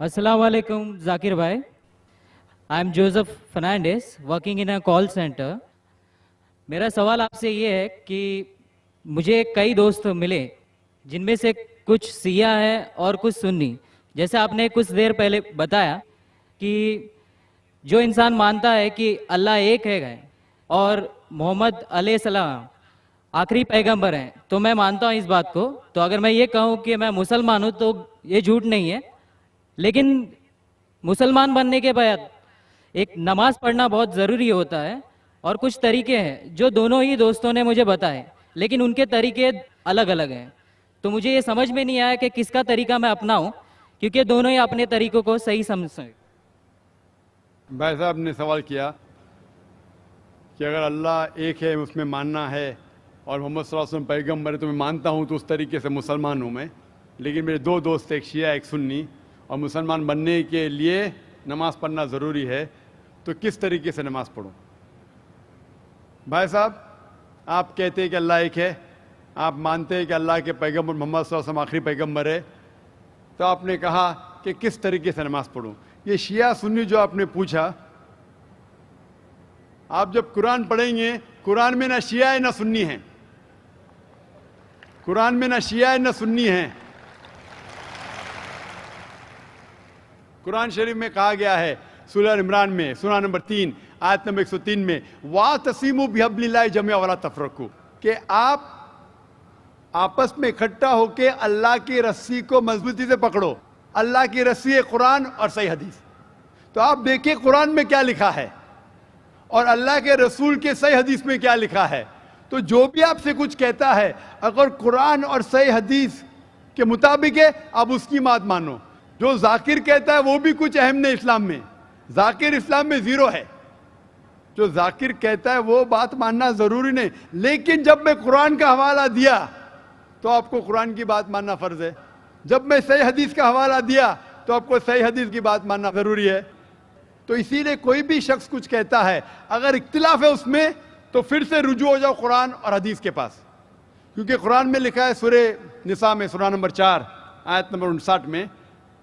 Assalamu alaikum, Zakir bhai. I'm Joseph Fernandez, working in a call center. मेरा सवाल आपसे ये है कि मुझे कई दोस्त मिले जिनमें से कुछ सिया है और कुछ सुन्नी। जैसे आपने कुछ देर पहले बताया कि जो इंसान मानता है कि अल्लाह एक है और मोहम्मद अलैहिस्सलाम आखिरी पैगंबर हैं, तो मैं मानता हूँ इस बात को। तो अगर मैं ये कहूँ कि मैं मुसलमान हूँ तो ये झूठ नहीं है। लेकिन मुसलमान बनने के बाद एक नमाज पढ़ना बहुत ज़रूरी होता है और कुछ तरीके हैं जो दोनों ही दोस्तों ने मुझे बताए, लेकिन उनके तरीके अलग अलग हैं। तो मुझे ये समझ में नहीं आया कि किसका तरीका मैं अपनाऊं, क्योंकि दोनों ही अपने तरीकों को सही समझते हैं। भाई साहब ने सवाल किया कि अगर अल्लाह एक है उसमें मानना है और मोहम्मद सल्लल्लाहु अलैहि वसल्लम पैगम्बर है तो मैं मानता हूँ, तो उस तरीके से मुसलमान हूँ मैं। लेकिन मेरे दो दोस्त, एक शिया एक सुन्नी, और मुसलमान बनने के लिए नमाज़ पढ़ना ज़रूरी है, तो किस तरीके से नमाज़ पढ़ूँ? भाई साहब, आप कहते हैं कि अल्लाह एक है, आप मानते हैं कि अल्लाह के पैगम्बर मोहम्मद सल्लल्लाहु अलैहि वसल्लम आखिरी पैगम्बर है, तो आपने कहा कि किस तरीके से नमाज़ पढ़ूँ। ये शिया सुन्नी जो आपने पूछा, आप जब कुरान पढ़ेंगे, कुरान में ना शिया है ना सुन्नी है, कुरान में ना शिया है ना सुन्नी है। कुरान शरीफ में कहा गया है सूरह इमरान में सूरह नंबर 3 आयत नंबर 103 में, वातसिमु बिहब्लिल्लाहि जमीअन वला तफरकू, कि आप आपस में इकट्ठा होकर अल्लाह की रस्सी को मजबूती से पकड़ो। अल्लाह की रस्सी है कुरान और सही हदीस। तो आप देखिए कुरान में क्या लिखा है और अल्लाह के रसूल के सही हदीस में क्या लिखा है। तो जो भी आपसे कुछ कहता है, अगर कुरान और सही हदीस के मुताबिक है, आप उसकी बात मानो। जो जाकिर कहता है वो भी कुछ अहम नहीं इस्लाम में, जाकिर इस्लाम में जीरो है। जो जाकिर कहता है वो बात मानना जरूरी नहीं, लेकिन जब मैं कुरान का हवाला दिया तो आपको कुरान की बात मानना फर्ज है। जब मैं सही हदीस का हवाला दिया तो आपको सही हदीस की बात मानना जरूरी है। तो इसीलिए कोई भी शख्स कुछ कहता है, अगर इख्तिलाफ है उसमें, तो फिर से रुजू हो जाओ कुरान और हदीस के पास, क्योंकि कुरान में लिखा है सूरह निसा में सूरह नंबर 4 आयत नंबर 59 में,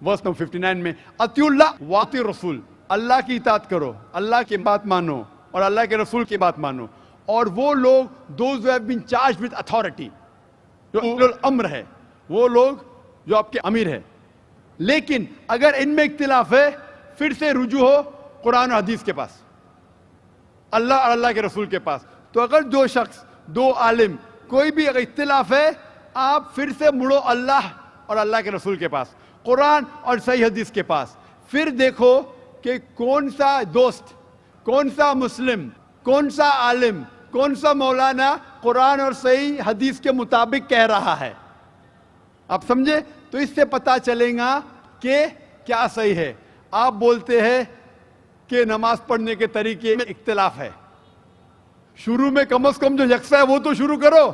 वर्स नंबर 59 में, अतिउल्लाह वाति रसूल, अल्लाह की इताअत करो, अल्लाह की बात मानो और अल्लाह के रसूल की बात मानो। और वो लोग those who have been charged with authority, जो उलुल अम्र है, वो लोग जो आपके अमीर है। लेकिन अगर इनमें इख्तिलाफ है, फिर से रुजू हो कुरान और हदीस के पास, अल्लाह और अल्लाह के रसूल के पास। तो अगर दो शख्स, दो आलिम, कोई भी अगर इख्तिलाफ है, आप फिर से मुड़ो अल्लाह और अल्लाह के रसूल के पास, कुरान और सही हदीस के पास। फिर देखो कि कौन सा दोस्त, कौन सा मुस्लिम, कौन सा आलिम, कौन सा मौलाना कुरान और सही हदीस के मुताबिक कह रहा है। आप समझे? तो इससे पता चलेगा कि क्या सही है। आप बोलते हैं कि नमाज पढ़ने के तरीके में इख्तिलाफ है, शुरू में कम से कम जो यकसा है वो तो शुरू करो।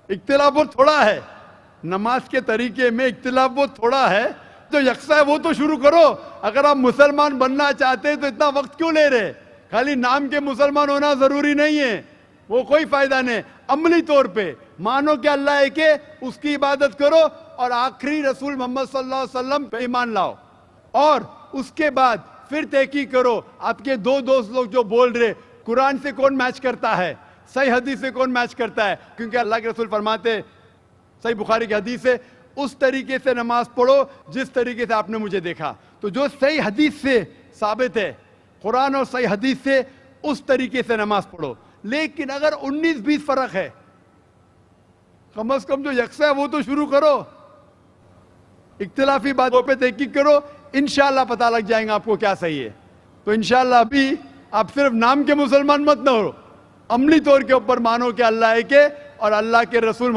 इख्तिलाफ वो थोड़ा है, नमाज के तरीके में इख्तिलाफ वो थोड़ा है, जो यकसा है वो तो शुरू करो। अगर आप मुसलमान बनना चाहते हैं तो इतना वक्त क्यों ले रहे? खाली नाम के मुसलमान होना जरूरी नहीं है, वो कोई फायदा नहीं। अमली तौर पे मानो कि अल्लाह एक है, उसकी इबादत करो और आखिरी रसूल मोहम्मद सल्लल्लाहु अलैहि वसल्लम पे ईमान लाओ। और उसके बाद फिर तहकीक करो, आपके दो दोस्त लोग जो बोल रहे कुरान से कौन मैच करता है, सही हदीस से कौन मैच करता है, क्योंकि अल्लाह के रसूल फरमाते, सही बुखारी की हदीस है, उस तरीके से नमाज पढ़ो जिस तरीके से आपने मुझे देखा। तो जो सही हदीस से साबित है, कुरान और सही हदीस से, उस तरीके से नमाज पढ़ो। लेकिन अगर 19-20 फर्क है, कम से कम जो यकसा है वो तो शुरू करो। इख्तिलाफी बातों पे तहकीक करो, इंशाअल्लाह पता लग जाएगा आपको क्या सही है। तो इंशाअल्लाह अभी आप सिर्फ नाम के मुसलमान मत न हो, अमली तौर के ऊपर मानो कि अल्लाह एक है और अल्लाह के रसूल